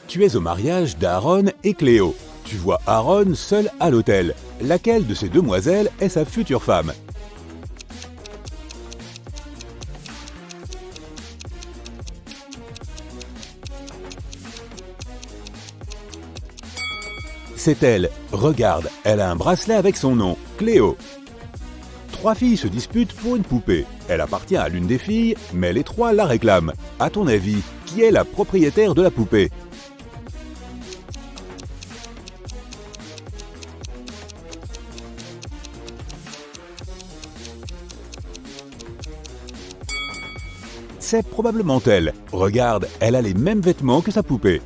Tu es au mariage d'Aaron et Cléo. Tu vois Aaron seul à l'hôtel. Laquelle de ces demoiselles est sa future femme? C'est elle. Regarde, elle a un bracelet avec son nom, Cléo. Trois filles se disputent pour une poupée. Elle appartient à l'une des filles, mais les trois la réclament. À ton avis, qui est la propriétaire de la poupée? C'est probablement elle. Regarde, elle a les mêmes vêtements que sa poupée.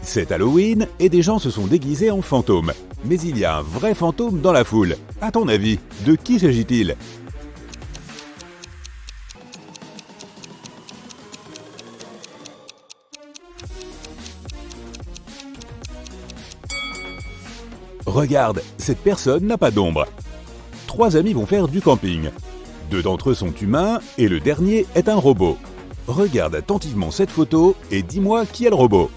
C'est Halloween et des gens se sont déguisés en fantômes. Mais il y a un vrai fantôme dans la foule. À ton avis, de qui s'agit-il? Regarde, cette personne n'a pas d'ombre. Trois amis vont faire du camping. Deux d'entre eux sont humains et le dernier est un robot. Regarde attentivement cette photo et dis-moi qui est le robot.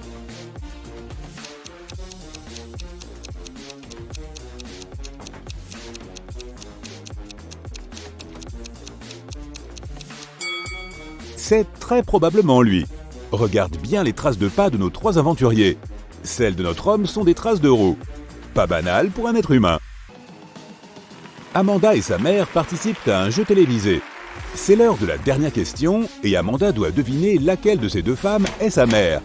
C'est très probablement lui. Regarde bien les traces de pas de nos trois aventuriers. Celles de notre homme sont des traces de roues. Pas banal pour un être humain. Amanda et sa mère participent à un jeu télévisé. C'est l'heure de la dernière question et Amanda doit deviner laquelle de ces deux femmes est sa mère.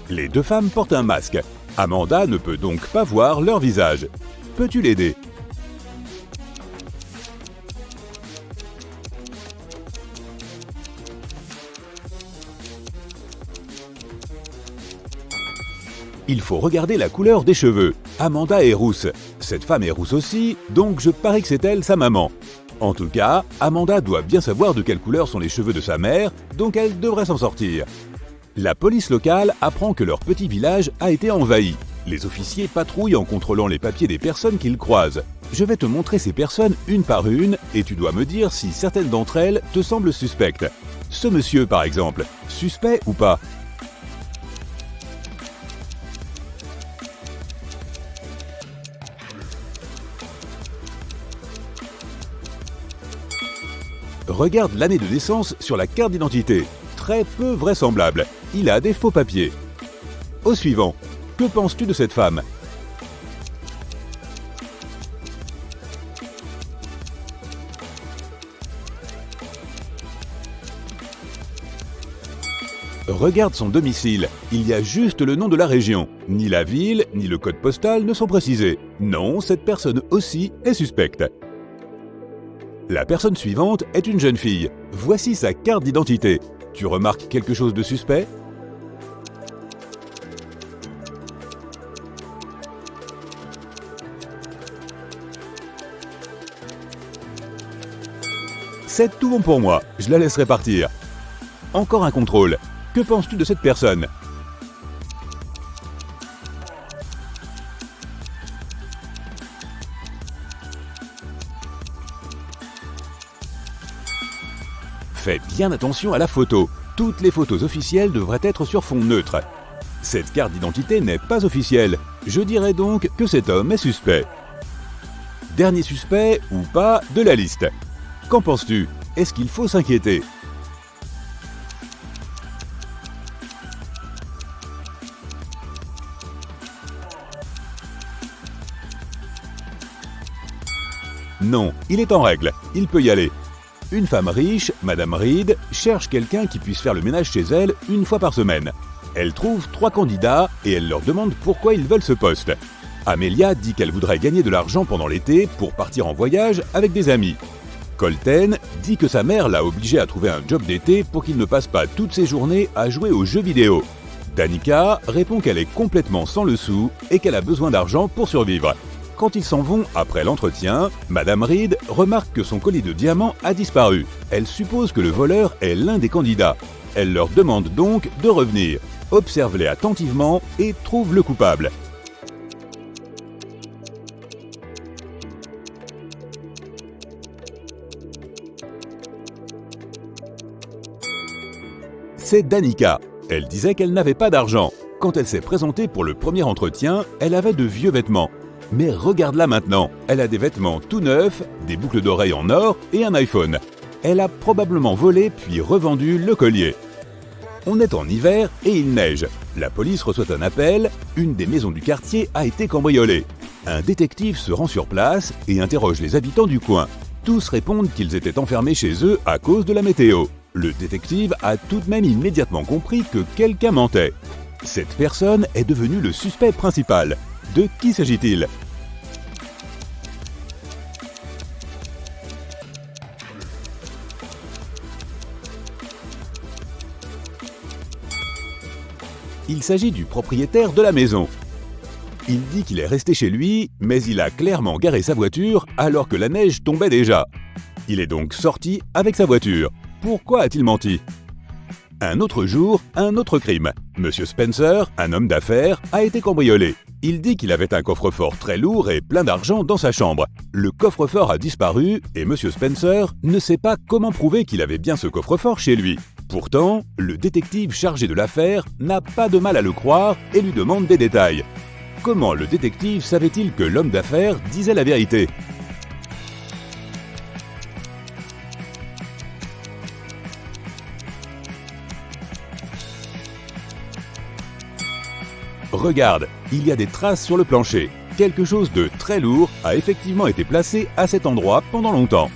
Les deux femmes portent un masque. Amanda ne peut donc pas voir leur visage. Peux-tu l'aider? Il faut regarder la couleur des cheveux. Amanda est rousse. Cette femme est rousse aussi, donc je parie que c'est elle, sa maman. En tout cas, Amanda doit bien savoir de quelle couleur sont les cheveux de sa mère, donc elle devrait s'en sortir. La police locale apprend que leur petit village a été envahi. Les officiers patrouillent en contrôlant les papiers des personnes qu'ils croisent. Je vais te montrer ces personnes une par une et tu dois me dire si certaines d'entre elles te semblent suspectes. Ce monsieur, par exemple, suspect ou pas? Regarde l'année de naissance sur la carte d'identité. Très peu vraisemblable. Il a des faux papiers. Au suivant, que penses-tu de cette femme? Regarde son domicile. Il y a juste le nom de la région. Ni la ville, ni le code postal ne sont précisés. Non, cette personne aussi est suspecte. La personne suivante est une jeune fille. Voici sa carte d'identité. Tu remarques quelque chose de suspect? C'est tout bon pour moi. Je la laisserai partir. Encore un contrôle. Que penses-tu de cette personne? Fais bien attention à la photo. Toutes les photos officielles devraient être sur fond neutre. Cette carte d'identité n'est pas officielle. Je dirais donc que cet homme est suspect. Dernier suspect, ou pas, de la liste. Qu'en penses-tu? Est-ce qu'il faut s'inquiéter? Non, il est en règle. Il peut y aller. Une femme riche, Madame Reed, cherche quelqu'un qui puisse faire le ménage chez elle une fois par semaine. Elle trouve 3 candidats et elle leur demande pourquoi ils veulent ce poste. Amelia dit qu'elle voudrait gagner de l'argent pendant l'été pour partir en voyage avec des amis. Colten dit que sa mère l'a obligé à trouver un job d'été pour qu'il ne passe pas toutes ses journées à jouer aux jeux vidéo. Danica répond qu'elle est complètement sans le sou et qu'elle a besoin d'argent pour survivre. Quand ils s'en vont après l'entretien, Madame Reed remarque que son collier de diamants a disparu. Elle suppose que le voleur est l'un des candidats. Elle leur demande donc de revenir. Observe-les attentivement et trouve le coupable. C'est Danica. Elle disait qu'elle n'avait pas d'argent. Quand elle s'est présentée pour le premier entretien, elle avait de vieux vêtements. Mais regarde-la maintenant, elle a des vêtements tout neufs, des boucles d'oreilles en or et un iPhone. Elle a probablement volé puis revendu le collier. On est en hiver et il neige. La police reçoit un appel, une des maisons du quartier a été cambriolée. Un détective se rend sur place et interroge les habitants du coin. Tous répondent qu'ils étaient enfermés chez eux à cause de la météo. Le détective a tout de même immédiatement compris que quelqu'un mentait. Cette personne est devenue le suspect principal. De qui s'agit-il ? Il s'agit du propriétaire de la maison. Il dit qu'il est resté chez lui, mais il a clairement garé sa voiture alors que la neige tombait déjà. Il est donc sorti avec sa voiture. Pourquoi a-t-il menti ? Un autre jour, un autre crime. Monsieur Spencer, un homme d'affaires, a été cambriolé. Il dit qu'il avait un coffre-fort très lourd et plein d'argent dans sa chambre. Le coffre-fort a disparu et Monsieur Spencer ne sait pas comment prouver qu'il avait bien ce coffre-fort chez lui. Pourtant, le détective chargé de l'affaire n'a pas de mal à le croire et lui demande des détails. Comment le détective savait-il que l'homme d'affaires disait la vérité ? Regarde, il y a des traces sur le plancher. Quelque chose de très lourd a effectivement été placé à cet endroit pendant longtemps.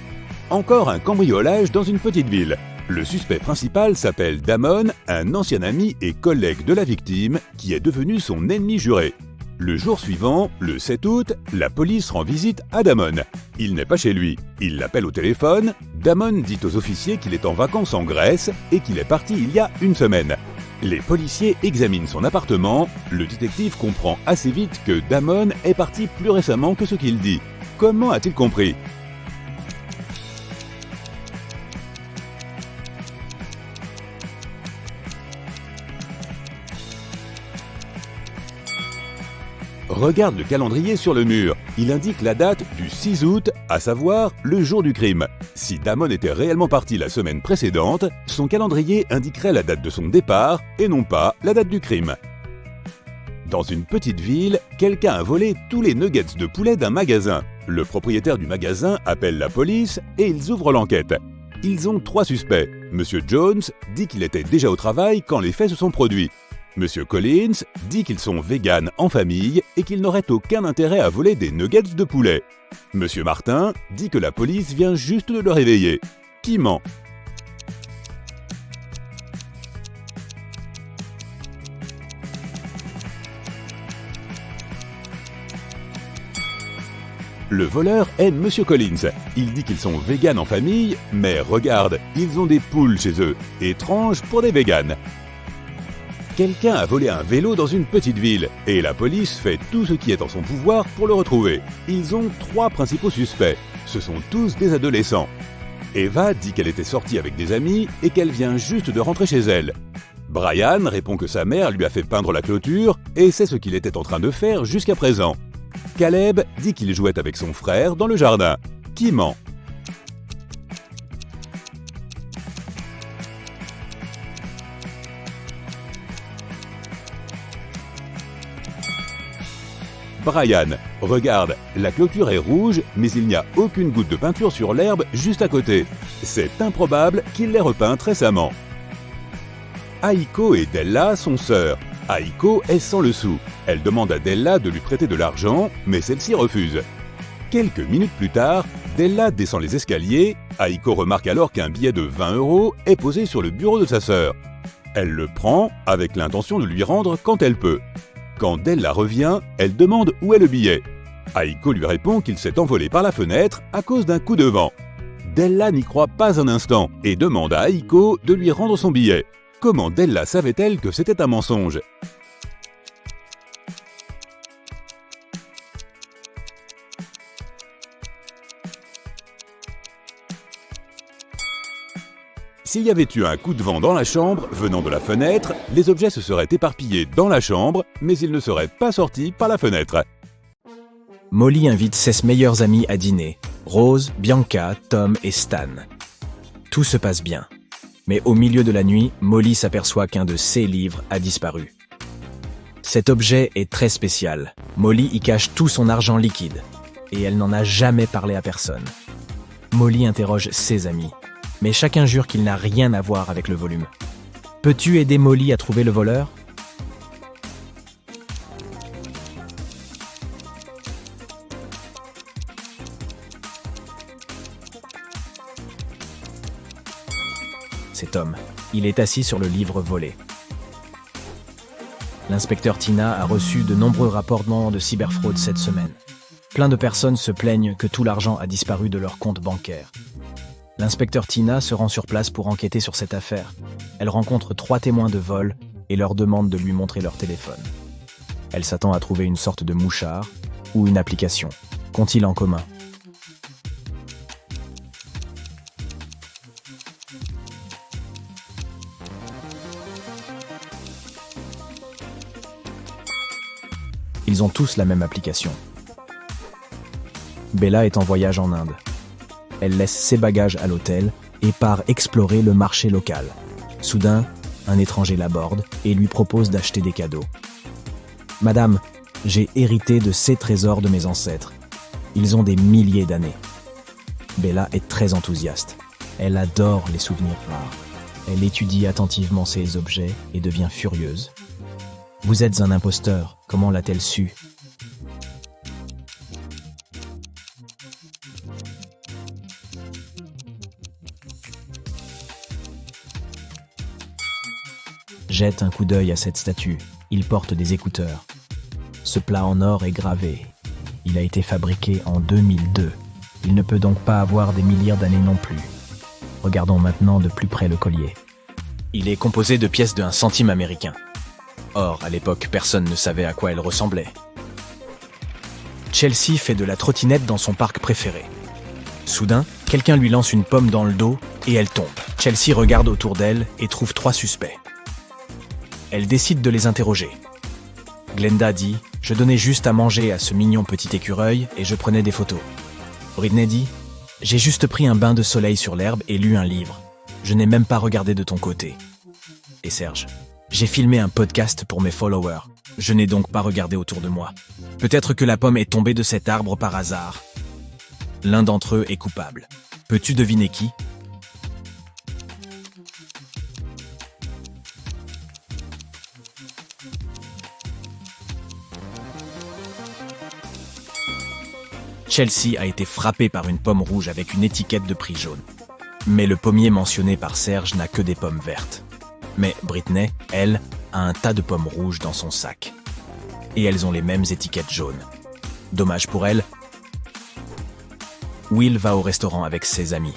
Encore un cambriolage dans une petite ville. Le suspect principal s'appelle Damon, un ancien ami et collègue de la victime qui est devenu son ennemi juré. Le jour suivant, le 7 août, la police rend visite à Damon. Il n'est pas chez lui. Il l'appelle au téléphone. Damon dit aux officiers qu'il est en vacances en Grèce et qu'il est parti il y a une semaine. Les policiers examinent son appartement. Le détective comprend assez vite que Damon est parti plus récemment que ce qu'il dit. Comment a-t-il compris ? Regarde le calendrier sur le mur. Il indique la date du 6 août, à savoir le jour du crime. Si Damon était réellement parti la semaine précédente, son calendrier indiquerait la date de son départ et non pas la date du crime. Dans une petite ville, quelqu'un a volé tous les nuggets de poulet d'un magasin. Le propriétaire du magasin appelle la police et ils ouvrent l'enquête. Ils ont 3 suspects. Monsieur Jones dit qu'il était déjà au travail quand les faits se sont produits. Monsieur Collins dit qu'ils sont véganes en famille et qu'ils n'auraient aucun intérêt à voler des nuggets de poulet. Monsieur Martin dit que la police vient juste de le réveiller. Qui ment ? Le voleur est Monsieur Collins. Il dit qu'ils sont véganes en famille, mais regarde, ils ont des poules chez eux. Étrange pour des véganes. Quelqu'un a volé un vélo dans une petite ville et la police fait tout ce qui est en son pouvoir pour le retrouver. Ils ont 3 principaux suspects. Ce sont tous des adolescents. Eva dit qu'elle était sortie avec des amis et qu'elle vient juste de rentrer chez elle. Brian répond que sa mère lui a fait peindre la clôture et c'est ce qu'il était en train de faire jusqu'à présent. Caleb dit qu'il jouait avec son frère dans le jardin. Qui ment ? Brian, regarde, la clôture est rouge, mais il n'y a aucune goutte de peinture sur l'herbe juste à côté. C'est improbable qu'il l'ait repeinte récemment. Aiko et Della sont sœurs. Aiko est sans le sou. Elle demande à Della de lui prêter de l'argent, mais celle-ci refuse. Quelques minutes plus tard, Della descend les escaliers. Aiko remarque alors qu'un billet de 20 € est posé sur le bureau de sa sœur. Elle le prend avec l'intention de lui rendre quand elle peut. Quand Della revient, elle demande où est le billet. Aiko lui répond qu'il s'est envolé par la fenêtre à cause d'un coup de vent. Della n'y croit pas un instant et demande à Aiko de lui rendre son billet. Comment Della savait-elle que c'était un mensonge ? S'il y avait eu un coup de vent dans la chambre, venant de la fenêtre, les objets se seraient éparpillés dans la chambre, mais ils ne seraient pas sortis par la fenêtre. Molly invite ses meilleurs amis à dîner. Rose, Bianca, Tom et Stan. Tout se passe bien. Mais au milieu de la nuit, Molly s'aperçoit qu'un de ses livres a disparu. Cet objet est très spécial. Molly y cache tout son argent liquide. Et elle n'en a jamais parlé à personne. Molly interroge ses amis. Mais chacun jure qu'il n'a rien à voir avec le volume. Peux-tu aider Molly à trouver le voleur ? C'est Tom. Il est assis sur le livre volé. L'inspecteur Tina a reçu de nombreux rapports de cyberfraude cette semaine. Plein de personnes se plaignent que tout l'argent a disparu de leur compte bancaire. L'inspecteur Tina se rend sur place pour enquêter sur cette affaire. Elle rencontre 3 témoins de vol et leur demande de lui montrer leur téléphone. Elle s'attend à trouver une sorte de mouchard ou une application. Qu'ont-ils en commun ? Ils ont tous la même application. Bella est en voyage en Inde. Elle laisse ses bagages à l'hôtel et part explorer le marché local. Soudain, un étranger l'aborde et lui propose d'acheter des cadeaux. « Madame, j'ai hérité de ces trésors de mes ancêtres. Ils ont des milliers d'années. » Bella est très enthousiaste. Elle adore les souvenirs rares. Elle étudie attentivement ces objets et devient furieuse. « Vous êtes un imposteur, comment l'a-t-elle su ?» Jette un coup d'œil à cette statue. Il porte des écouteurs. Ce plat en or est gravé. Il a été fabriqué en 2002. Il ne peut donc pas avoir des milliards d'années non plus. Regardons maintenant de plus près le collier. Il est composé de pièces d'1 centime américain. Or, à l'époque, personne ne savait à quoi elle ressemblait. Chelsea fait de la trottinette dans son parc préféré. Soudain, quelqu'un lui lance une pomme dans le dos et elle tombe. Chelsea regarde autour d'elle et trouve 3 suspects. Elle décide de les interroger. Glenda dit « Je donnais juste à manger à ce mignon petit écureuil et je prenais des photos. » Britney dit « J'ai juste pris un bain de soleil sur l'herbe et lu un livre. Je n'ai même pas regardé de ton côté. » Et Serge « J'ai filmé un podcast pour mes followers. Je n'ai donc pas regardé autour de moi. Peut-être que la pomme est tombée de cet arbre par hasard. L'un d'entre eux est coupable. Peux-tu deviner qui ? Chelsea a été frappée par une pomme rouge avec une étiquette de prix jaune. Mais le pommier mentionné par Serge n'a que des pommes vertes. Mais Britney, elle, a un tas de pommes rouges dans son sac. Et elles ont les mêmes étiquettes jaunes. Dommage pour elle. Will va au restaurant avec ses amis,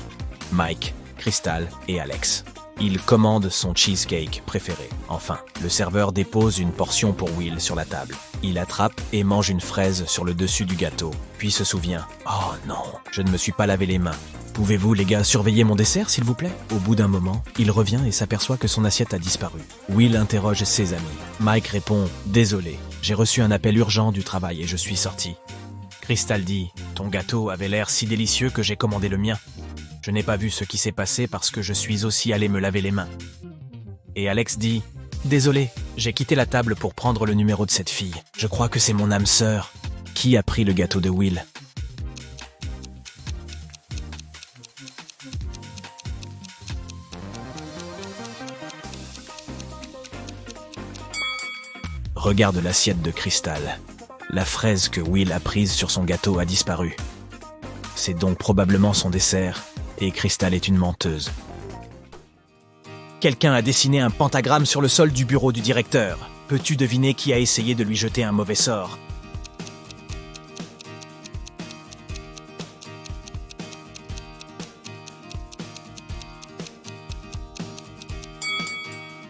Mike, Crystal et Alex. Il commande son cheesecake préféré. Enfin, le serveur dépose une portion pour Will sur la table. Il attrape et mange une fraise sur le dessus du gâteau, puis se souvient « Oh non, je ne me suis pas lavé les mains. Pouvez-vous, les gars, surveiller mon dessert, s'il vous plaît ?» Au bout d'un moment, il revient et s'aperçoit que son assiette a disparu. Will interroge ses amis. Mike répond « Désolé, j'ai reçu un appel urgent du travail et je suis sorti. » Crystal dit « Ton gâteau avait l'air si délicieux que j'ai commandé le mien. Je n'ai pas vu ce qui s'est passé parce que je suis aussi allé me laver les mains. » Et Alex dit « Désolé, j'ai quitté la table pour prendre le numéro de cette fille. Je crois que c'est mon âme sœur. Qui a pris le gâteau de Will ?» Regarde l'assiette de Crystal. La fraise que Will a prise sur son gâteau a disparu. C'est donc probablement son dessert, et Crystal est une menteuse. Quelqu'un a dessiné un pentagramme sur le sol du bureau du directeur. Peux-tu deviner qui a essayé de lui jeter un mauvais sort ?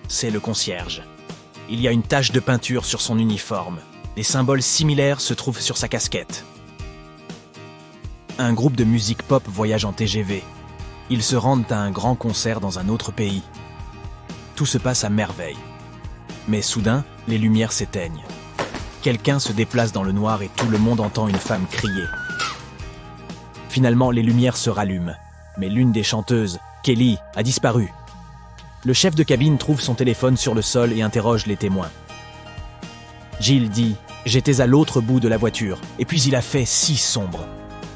C'est le concierge. Il y a une tache de peinture sur son uniforme. Des symboles similaires se trouvent sur sa casquette. Un groupe de musique pop voyage en TGV. Ils se rendent à un grand concert dans un autre pays. Tout se passe à merveille. Mais soudain, les lumières s'éteignent. Quelqu'un se déplace dans le noir et tout le monde entend une femme crier. Finalement, les lumières se rallument. Mais l'une des chanteuses, Kelly, a disparu. Le chef de cabine trouve son téléphone sur le sol et interroge les témoins. Jill dit « J'étais à l'autre bout de la voiture, et puis il a fait si sombre.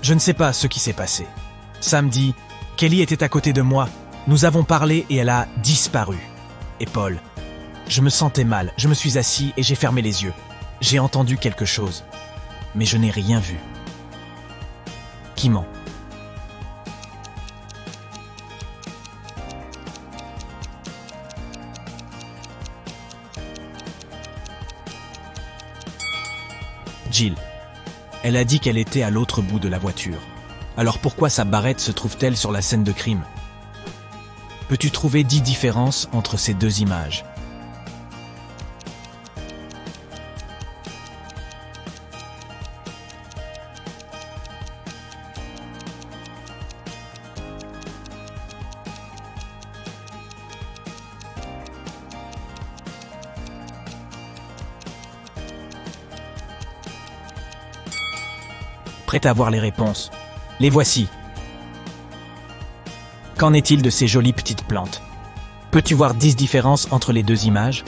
Je ne sais pas ce qui s'est passé. » Sam dit « Kelly était à côté de moi. Nous avons parlé et elle a disparu. » Et Paul « Je me sentais mal, je me suis assis et j'ai fermé les yeux. J'ai entendu quelque chose, mais je n'ai rien vu. » Qui ment? Jill. Elle a dit qu'elle était à l'autre bout de la voiture. Alors pourquoi sa barrette se trouve-t-elle sur la scène de crime? Peux-tu trouver 10 différences entre ces deux images? Prête à voir les réponses? Les voici. Qu'en est-il de ces jolies petites plantes? Peux-tu voir 10 différences entre les deux images?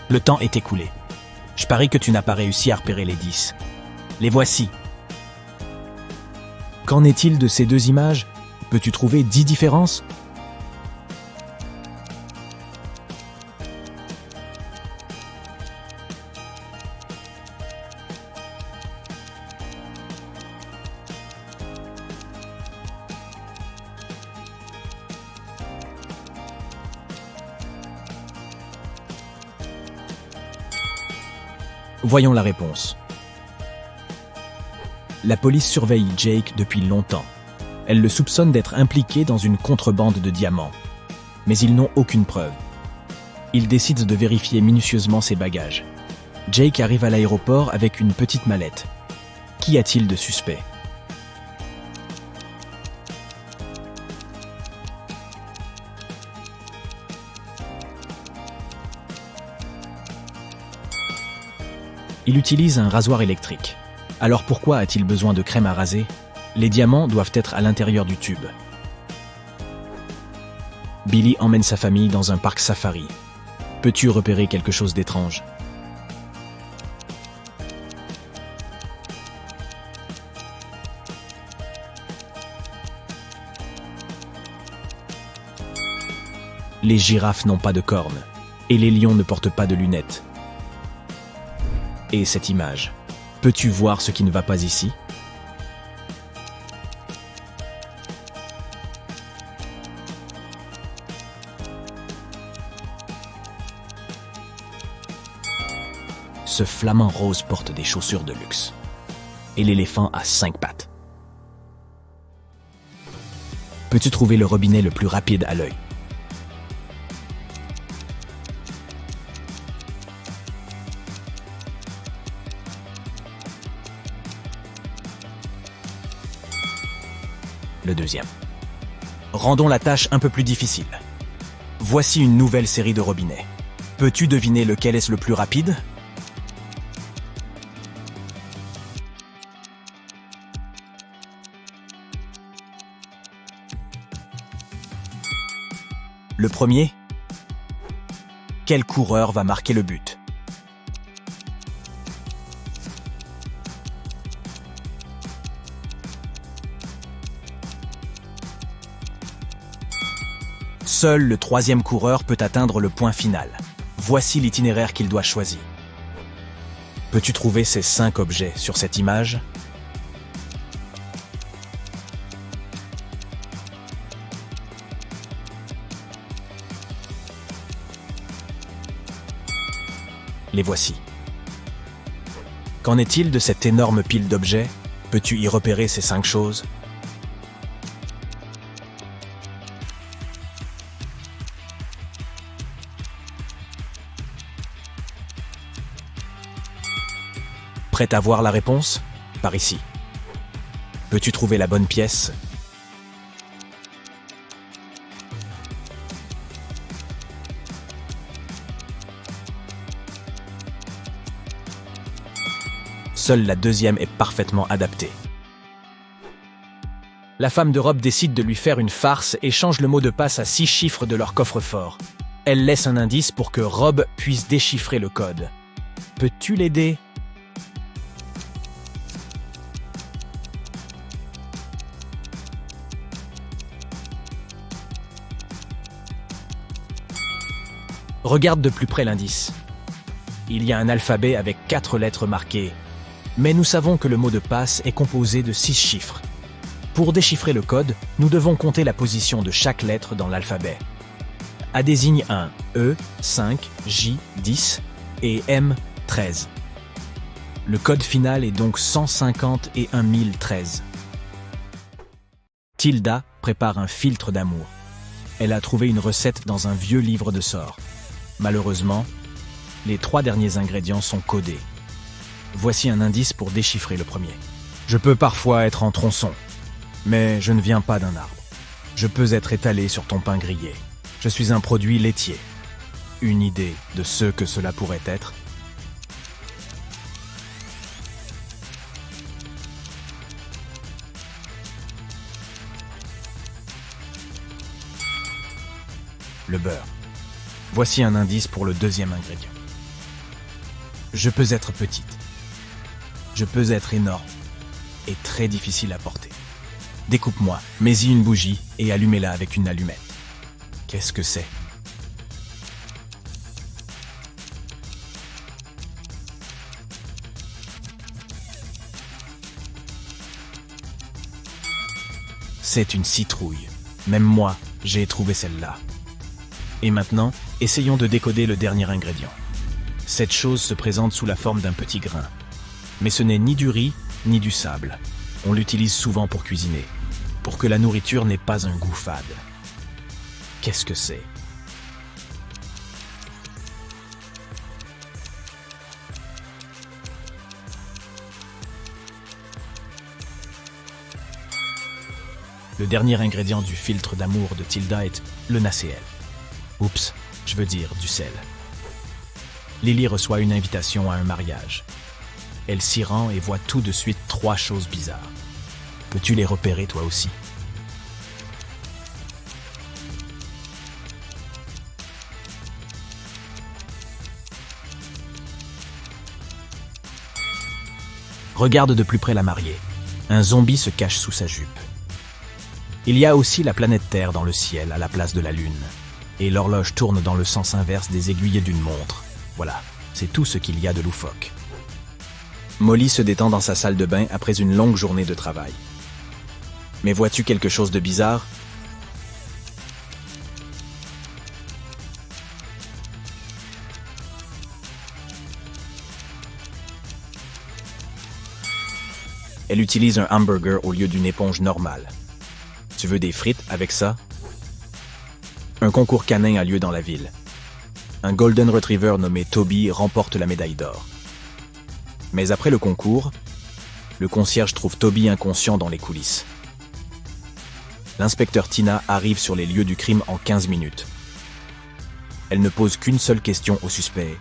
Le temps est écoulé. Je parie que tu n'as pas réussi à repérer les 10. Les voici. Qu'en est-il de ces deux images? Peux-tu trouver 10 différences? Voyons la réponse. La police surveille Jake depuis longtemps. Elle le soupçonne d'être impliqué dans une contrebande de diamants. Mais ils n'ont aucune preuve. Ils décident de vérifier minutieusement ses bagages. Jake arrive à l'aéroport avec une petite mallette. Qu'y a-t-il de suspect? Il utilise un rasoir électrique. Alors pourquoi a-t-il besoin de crème à raser? Les diamants doivent être à l'intérieur du tube. Billy emmène sa famille dans un parc safari. Peux-tu repérer quelque chose d'étrange? Les girafes n'ont pas de cornes et les lions ne portent pas de lunettes. Et cette image, peux-tu voir ce qui ne va pas ici? Ce flamant rose porte des chaussures de luxe. Et l'éléphant a 5 pattes. Peux-tu trouver le robinet le plus rapide à l'œil? Le deuxième. Rendons la tâche un peu plus difficile. Voici une nouvelle série de robinets. Peux-tu deviner lequel est le plus rapide? Le premier? Quel coureur va marquer le but? Seul le troisième coureur peut atteindre le point final. Voici l'itinéraire qu'il doit choisir. Peux-tu trouver ces 5 objets sur cette image? Les voici. Qu'en est-il de cette énorme pile d'objets? Peux-tu y repérer ces 5 choses? Prête à voir la réponse? Par ici. Peux-tu trouver la bonne pièce? Seule la deuxième est parfaitement adaptée. La femme de Rob décide de lui faire une farce et change le mot de passe à 6 chiffres de leur coffre-fort. Elle laisse un indice pour que Rob puisse déchiffrer le code. Peux-tu l'aider ? Regarde de plus près l'indice. Il y a un alphabet avec 4 lettres marquées, mais nous savons que le mot de passe est composé de 6 chiffres. Pour déchiffrer le code, nous devons compter la position de chaque lettre dans l'alphabet. A désigne 1, E, 5, J, 10 et M, 13. Le code final est donc 150 et 1013. Tilda prépare un filtre d'amour. Elle a trouvé une recette dans un vieux livre de sorts. Malheureusement, les 3 derniers ingrédients sont codés. Voici un indice pour déchiffrer le premier. Je peux parfois être en tronçon, mais je ne viens pas d'un arbre. Je peux être étalé sur ton pain grillé. Je suis un produit laitier. Une idée de ce que cela pourrait être? Le beurre. Voici un indice pour le deuxième ingrédient. Je peux être petite. Je peux être énorme et très difficile à porter. Découpe-moi, mets-y une bougie et allumez-la avec une allumette. Qu'est-ce que c'est? C'est une citrouille. Même moi, j'ai trouvé celle-là. Et maintenant, essayons de décoder le dernier ingrédient. Cette chose se présente sous la forme d'un petit grain. Mais ce n'est ni du riz, ni du sable. On l'utilise souvent pour cuisiner, pour que la nourriture n'ait pas un goût fade. Qu'est-ce que c'est? Le dernier ingrédient du filtre d'amour de Tilda est le NaCl. Oups, je veux dire du sel. Lily reçoit une invitation à un mariage. Elle s'y rend et voit tout de suite 3 choses bizarres. Peux-tu les repérer toi aussi? Regarde de plus près la mariée. Un zombie se cache sous sa jupe. Il y a aussi la planète Terre dans le ciel à la place de la Lune. Et l'horloge tourne dans le sens inverse des aiguilles d'une montre. Voilà, c'est tout ce qu'il y a de loufoque. Molly se détend dans sa salle de bain après une longue journée de travail. Mais vois-tu quelque chose de bizarre? Elle utilise un hamburger au lieu d'une éponge normale. Tu veux des frites avec ça? Un concours canin a lieu dans la ville. Un Golden Retriever nommé Toby remporte la médaille d'or. Mais après le concours, le concierge trouve Toby inconscient dans les coulisses. L'inspecteur Tina arrive sur les lieux du crime en 15 minutes. Elle ne pose qu'une seule question au suspect.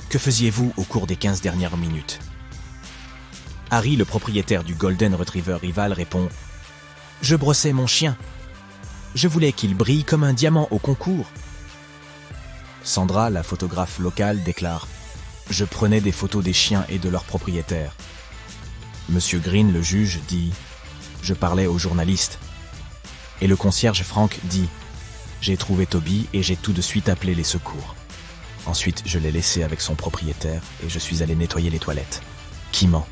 Que faisiez-vous au cours des 15 dernières minutes? Harry, le propriétaire du Golden Retriever rival, répond « Je brossais mon chien. Je voulais qu'il brille comme un diamant au concours. » Sandra, la photographe locale, déclare « Je prenais des photos des chiens et de leurs propriétaires. » Monsieur Green, le juge, dit « Je parlais aux journalistes. » Et le concierge Frank dit « J'ai trouvé Toby et j'ai tout de suite appelé les secours. Ensuite, je l'ai laissé avec son propriétaire et je suis allé nettoyer les toilettes. » Qui ment?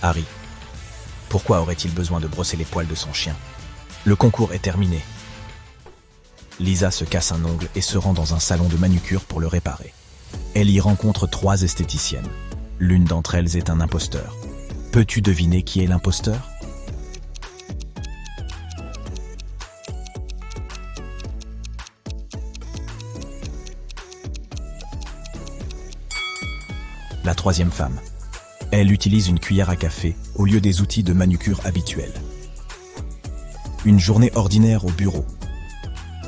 Harry. Pourquoi aurait-il besoin de brosser les poils de son chien? Le concours est terminé. Lisa se casse un ongle et se rend dans un salon de manucure pour le réparer. Elle y rencontre 3 esthéticiennes. L'une d'entre elles est un imposteur. Peux-tu deviner qui est l'imposteur? La 3e femme. Elle utilise une cuillère à café au lieu des outils de manucure habituels. Une journée ordinaire au bureau.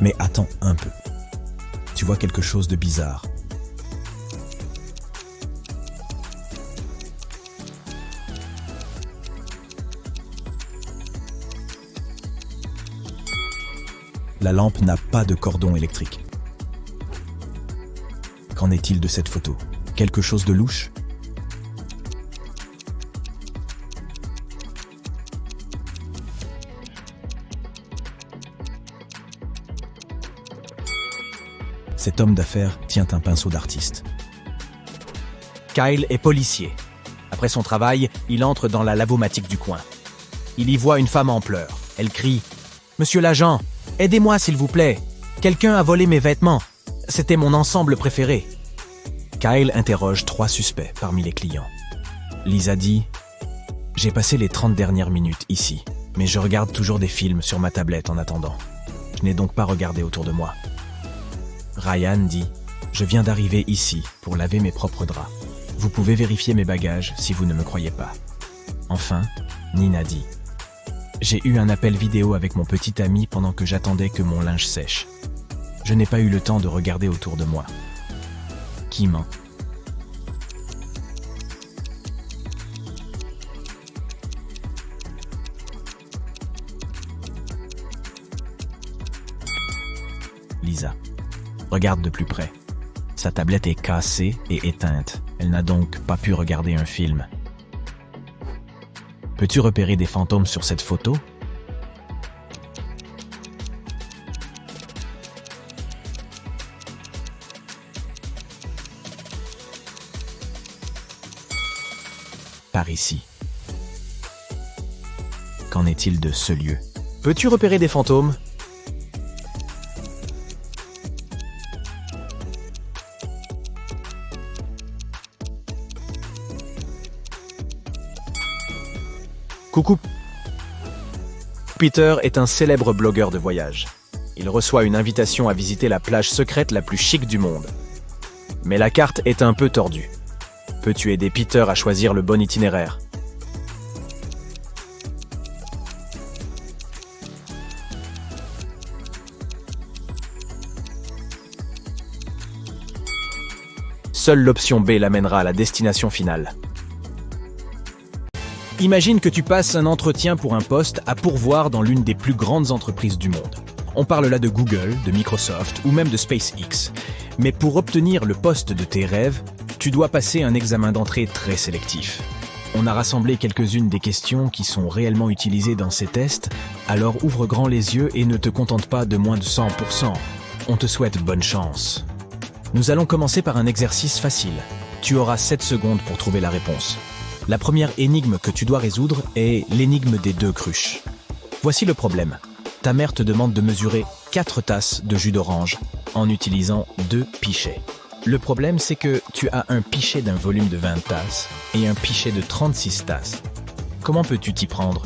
Mais attends un peu. Tu vois quelque chose de bizarre. La lampe n'a pas de cordon électrique. Qu'en est-il de cette photo? Quelque chose de louche? Cet homme d'affaires tient un pinceau d'artiste. Kyle est policier. Après son travail, il entre dans la lavomatique du coin. Il y voit une femme en pleurs. Elle crie « Monsieur l'agent, aidez-moi s'il vous plaît. Quelqu'un a volé mes vêtements. C'était mon ensemble préféré. » Kyle interroge 3 suspects parmi les clients. Lisa dit « J'ai passé les 30 dernières minutes ici, mais je regarde toujours des films sur ma tablette en attendant. Je n'ai donc pas regardé autour de moi. » Ryan dit « Je viens d'arriver ici pour laver mes propres draps. Vous pouvez vérifier mes bagages si vous ne me croyez pas. » Enfin, Nina dit « J'ai eu un appel vidéo avec mon petit ami pendant que j'attendais que mon linge sèche. Je n'ai pas eu le temps de regarder autour de moi. » Qui ment? Lisa. Regarde de plus près. Sa tablette est cassée et éteinte. Elle n'a donc pas pu regarder un film. Peux-tu repérer des fantômes sur cette photo? Par ici. Qu'en est-il de ce lieu? Peux-tu repérer des fantômes? Coucou. Peter est un célèbre blogueur de voyage. Il reçoit une invitation à visiter la plage secrète la plus chic du monde. Mais la carte est un peu tordue. Peux-tu aider Peter à choisir le bon itinéraire? Seule l'option B l'amènera à la destination finale. Imagine que tu passes un entretien pour un poste à pourvoir dans l'une des plus grandes entreprises du monde. On parle là de Google, de Microsoft ou même de SpaceX. Mais pour obtenir le poste de tes rêves, tu dois passer un examen d'entrée très sélectif. On a rassemblé quelques-unes des questions qui sont réellement utilisées dans ces tests, alors ouvre grand les yeux et ne te contente pas de moins de 100%. On te souhaite bonne chance. Nous allons commencer par un exercice facile. Tu auras 7 secondes pour trouver la réponse. La première énigme que tu dois résoudre est l'énigme des 2 cruches. Voici le problème. Ta mère te demande de mesurer 4 tasses de jus d'orange en utilisant 2 pichets. Le problème, c'est que tu as un pichet d'un volume de 20 tasses et un pichet de 36 tasses. Comment peux-tu t'y prendre?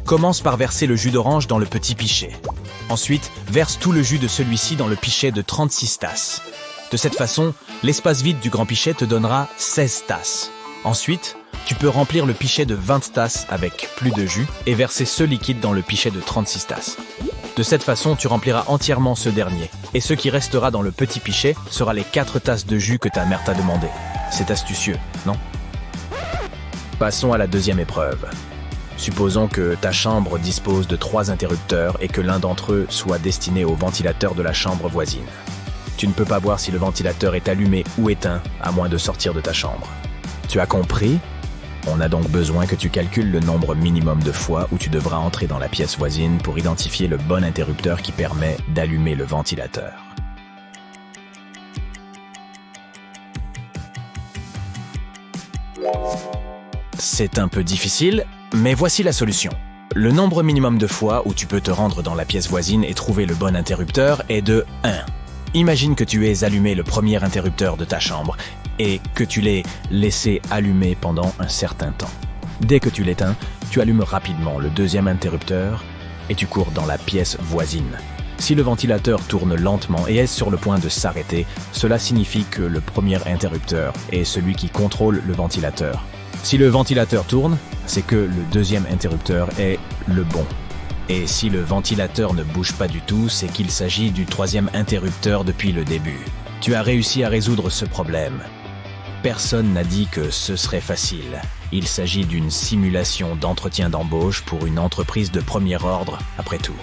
Commence par verser le jus d'orange dans le petit pichet. Ensuite, verse tout le jus de celui-ci dans le pichet de 36 tasses. De cette façon, l'espace vide du grand pichet te donnera 16 tasses. Ensuite, tu peux remplir le pichet de 20 tasses avec plus de jus et verser ce liquide dans le pichet de 36 tasses. De cette façon, tu rempliras entièrement ce dernier. Et ce qui restera dans le petit pichet sera les 4 tasses de jus que ta mère t'a demandé. C'est astucieux, non? Passons à la deuxième épreuve. Supposons que ta chambre dispose de 3 interrupteurs et que l'un d'entre eux soit destiné au ventilateur de la chambre voisine. Tu ne peux pas voir si le ventilateur est allumé ou éteint, à moins de sortir de ta chambre. Tu as compris? On a donc besoin que tu calcules le nombre minimum de fois où tu devras entrer dans la pièce voisine pour identifier le bon interrupteur qui permet d'allumer le ventilateur. C'est un peu difficile, mais voici la solution. Le nombre minimum de fois où tu peux te rendre dans la pièce voisine et trouver le bon interrupteur est de 1. Imagine que tu aies allumé le premier interrupteur de ta chambre et que tu l'aies laissé allumer pendant un certain temps. Dès que tu l'éteins, tu allumes rapidement le deuxième interrupteur et tu cours dans la pièce voisine. Si le ventilateur tourne lentement et est sur le point de s'arrêter, cela signifie que le premier interrupteur est celui qui contrôle le ventilateur. Si le ventilateur tourne, c'est que le deuxième interrupteur est le bon. Et si le ventilateur ne bouge pas du tout, c'est qu'il s'agit du troisième interrupteur depuis le début. Tu as réussi à résoudre ce problème. Personne n'a dit que ce serait facile. Il s'agit d'une simulation d'entretien d'embauche pour une entreprise de premier ordre, après tout.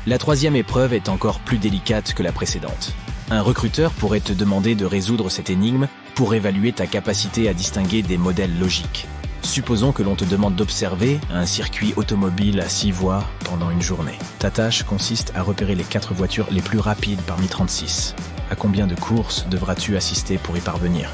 La troisième épreuve est encore plus délicate que la précédente. Un recruteur pourrait te demander de résoudre cette énigme pour évaluer ta capacité à distinguer des modèles logiques. Supposons que l'on te demande d'observer un circuit automobile à 6 voies pendant une journée. Ta tâche consiste à repérer les 4 voitures les plus rapides parmi 36. À combien de courses devras-tu assister pour y parvenir ?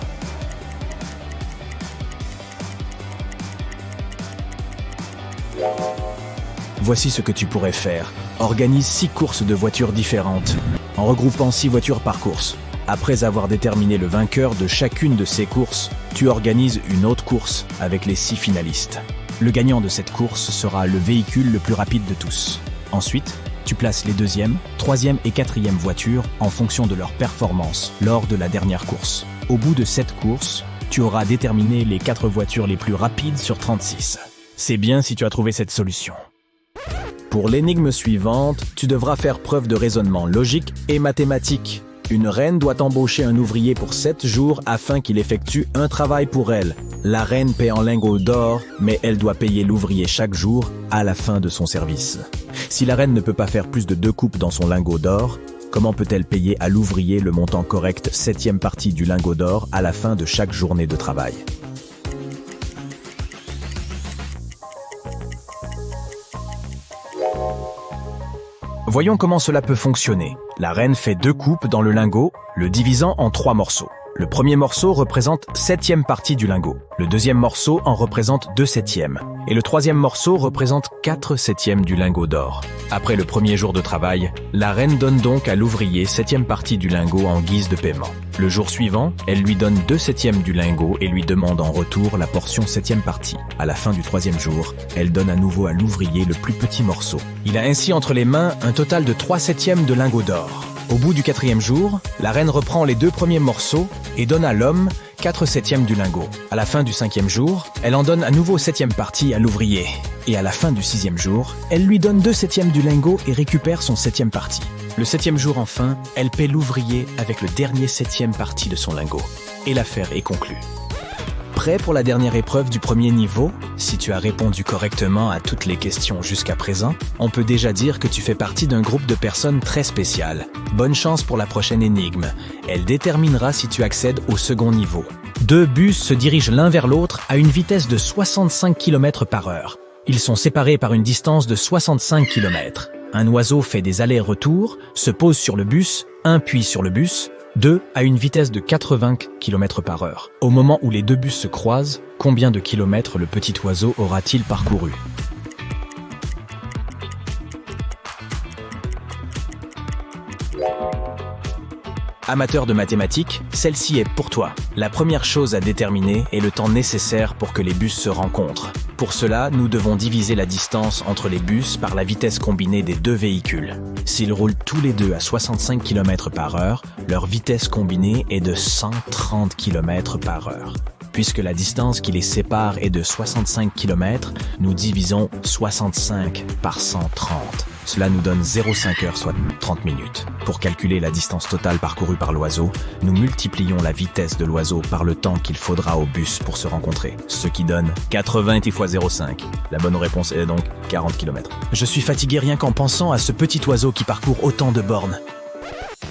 Voici ce que tu pourrais faire. Organise 6 courses de voitures différentes, en regroupant 6 voitures par course. Après avoir déterminé le vainqueur de chacune de ces courses, tu organises une autre course avec les 6 finalistes. Le gagnant de cette course sera le véhicule le plus rapide de tous. Ensuite, tu places les 2e, 3e et 4e voitures en fonction de leur performance lors de la dernière course. Au bout de cette course, tu auras déterminé les 4 voitures les plus rapides sur 36. C'est bien si tu as trouvé cette solution. Pour l'énigme suivante, tu devras faire preuve de raisonnement logique et mathématique. Une reine doit embaucher un ouvrier pour 7 jours afin qu'il effectue un travail pour elle. La reine paie en lingots d'or, mais elle doit payer l'ouvrier chaque jour à la fin de son service. Si la reine ne peut pas faire plus de 2 coupes dans son lingot d'or, comment peut-elle payer à l'ouvrier le montant correct 7e partie du lingot d'or à la fin de chaque journée de travail ? Voyons comment cela peut fonctionner. La reine fait 2 coupes dans le lingot, le divisant en 3 morceaux. Le premier morceau représente 7e partie du lingot. Le deuxième morceau en représente 2/7. Et le troisième morceau représente 4/7 du lingot d'or. Après le premier jour de travail, la reine donne donc à l'ouvrier 7e partie du lingot en guise de paiement. Le jour suivant, elle lui donne 2/7 du lingot et lui demande en retour la portion 7e partie. À la fin du 3e jour, elle donne à nouveau à l'ouvrier le plus petit morceau. Il a ainsi entre les mains un total de 3/7 de lingot d'or. Au bout du 4e jour, la reine reprend les 2 premiers morceaux et donne à l'homme 4/7 du lingot. À la fin du 5e jour, elle en donne à nouveau 7e partie à l'ouvrier. Et à la fin du 6e jour, elle lui donne 2/7 du lingot et récupère son 7e partie. Le 7e jour enfin, elle paie l'ouvrier avec le dernier 7e partie de son lingot. Et l'affaire est conclue. Prêt pour la dernière épreuve du premier niveau ? Si tu as répondu correctement à toutes les questions jusqu'à présent, on peut déjà dire que tu fais partie d'un groupe de personnes très spéciales. Bonne chance pour la prochaine énigme. Elle déterminera si tu accèdes au second niveau. 2 bus se dirigent l'un vers l'autre à une vitesse de 65 km/h. Ils sont séparés par une distance de 65 km. Un oiseau fait des allers-retours, se pose sur le bus, 1 puis sur le bus, 2 à une vitesse de 80 km/h. Au moment où les 2 bus se croisent, combien de kilomètres le petit oiseau aura-t-il parcouru ? Amateur de mathématiques, celle-ci est pour toi. La première chose à déterminer est le temps nécessaire pour que les bus se rencontrent. Pour cela, nous devons diviser la distance entre les bus par la vitesse combinée des 2 véhicules. S'ils roulent tous les 2 à 65 km/h, leur vitesse combinée est de 130 km/h. Puisque la distance qui les sépare est de 65 km, nous divisons 65 par 130. Cela nous donne 0,5 heures, soit 30 minutes. Pour calculer la distance totale parcourue par l'oiseau, nous multiplions la vitesse de l'oiseau par le temps qu'il faudra au bus pour se rencontrer, ce qui donne 80 fois 0,5. La bonne réponse est donc 40 km. Je suis fatigué rien qu'en pensant à ce petit oiseau qui parcourt autant de bornes.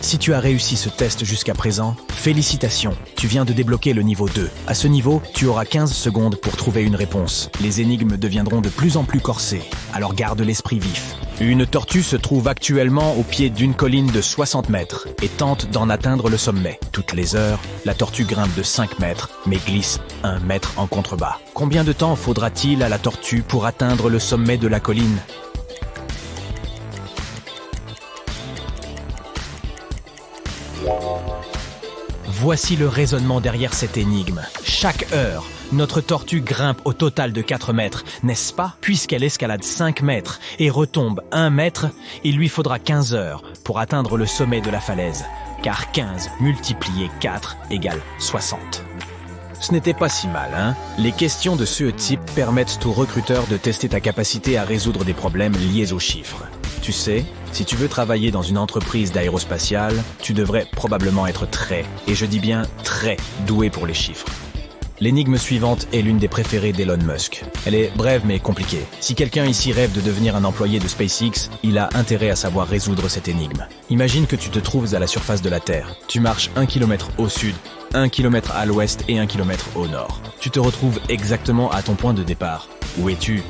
Si tu as réussi ce test jusqu'à présent, félicitations, tu viens de débloquer le niveau 2. À ce niveau, tu auras 15 secondes pour trouver une réponse. Les énigmes deviendront de plus en plus corsées, alors garde l'esprit vif. Une tortue se trouve actuellement au pied d'une colline de 60 mètres et tente d'en atteindre le sommet. Toutes les heures, la tortue grimpe de 5 mètres, mais glisse 1 mètre en contrebas. Combien de temps faudra-t-il à la tortue pour atteindre le sommet de la colline ? Voici le raisonnement derrière cette énigme. Chaque heure, Notre tortue grimpe au total de 4 mètres, n'est-ce pas? Puisqu'elle escalade 5 mètres et retombe 1 mètre, il lui faudra 15 heures pour atteindre le sommet de la falaise. Car 15 multiplié 4 égale 60. Ce n'était pas si mal, hein? Les questions de ce type permettent aux recruteurs de tester ta capacité à résoudre des problèmes liés aux chiffres. Tu sais, si tu veux travailler dans une entreprise d'aérospatiale, tu devrais probablement être très, et je dis bien très, doué pour les chiffres. L'énigme suivante est l'une des préférées d'Elon Musk. Elle est brève mais compliquée. Si quelqu'un ici rêve de devenir un employé de SpaceX, il a intérêt à savoir résoudre cette énigme. Imagine que tu te trouves à la surface de la Terre. Tu marches 1 km au sud, 1 km à l'ouest et 1 km au nord. Tu te retrouves exactement à ton point de départ. Où es-tu ?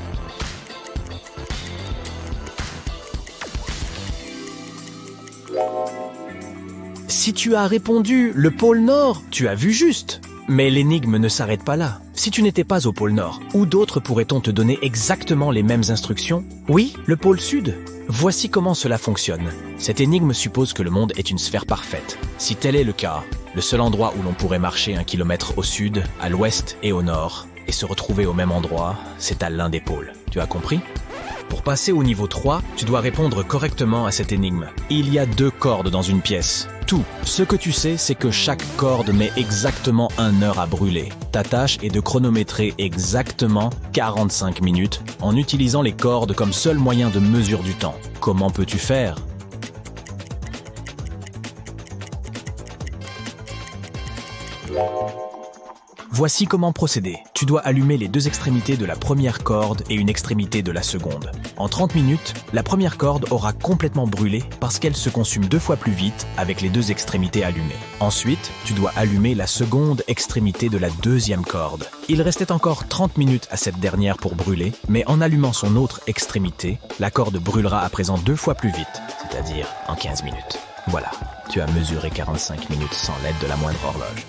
Si tu as répondu le pôle Nord, tu as vu juste. Mais l'énigme ne s'arrête pas là. Si tu n'étais pas au pôle Nord, où d'autres pourrait-on te donner exactement les mêmes instructions? Oui, le pôle Sud. Voici comment cela fonctionne. Cette énigme suppose que le monde est une sphère parfaite. Si tel est le cas, le seul endroit où l'on pourrait marcher 1 kilomètre au sud, à l'ouest et au nord, et se retrouver au même endroit, c'est à l'un des pôles. Tu as compris? Pour passer au niveau 3, tu dois répondre correctement à cette énigme. Il y a 2 cordes dans une pièce. Tout. Ce que tu sais, c'est que chaque corde met exactement 1 heure à brûler. Ta tâche est de chronométrer exactement 45 minutes en utilisant les cordes comme seul moyen de mesure du temps. Comment peux-tu faire ? Voici comment procéder. Tu dois allumer les 2 extrémités de la première corde et une extrémité de la seconde. En 30 minutes, la première corde aura complètement brûlé parce qu'elle se consume 2 fois plus vite avec les 2 extrémités allumées. Ensuite, tu dois allumer la seconde extrémité de la deuxième corde. Il restait encore 30 minutes à cette dernière pour brûler, mais en allumant son autre extrémité, la corde brûlera à présent 2 fois plus vite, c'est-à-dire en 15 minutes. Voilà, tu as mesuré 45 minutes sans l'aide de la moindre horloge.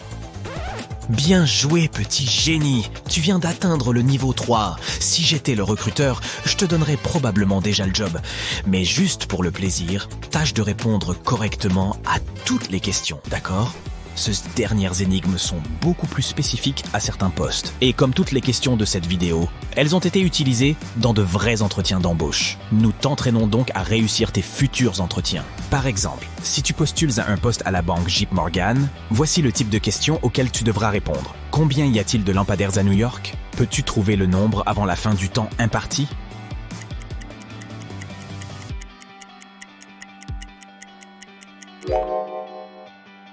Bien joué, petit génie! Tu viens d'atteindre le niveau 3. Si j'étais le recruteur, je te donnerais probablement déjà le job. Mais juste pour le plaisir, tâche de répondre correctement à toutes les questions, d'accord? Ces dernières énigmes sont beaucoup plus spécifiques à certains postes. Et comme toutes les questions de cette vidéo, elles ont été utilisées dans de vrais entretiens d'embauche. Nous t'entraînons donc à réussir tes futurs entretiens. Par exemple, si tu postules à un poste à la banque JP Morgan, voici le type de questions auxquelles tu devras répondre. Combien y a-t-il de lampadaires à New York? Peux-tu trouver le nombre avant la fin du temps imparti?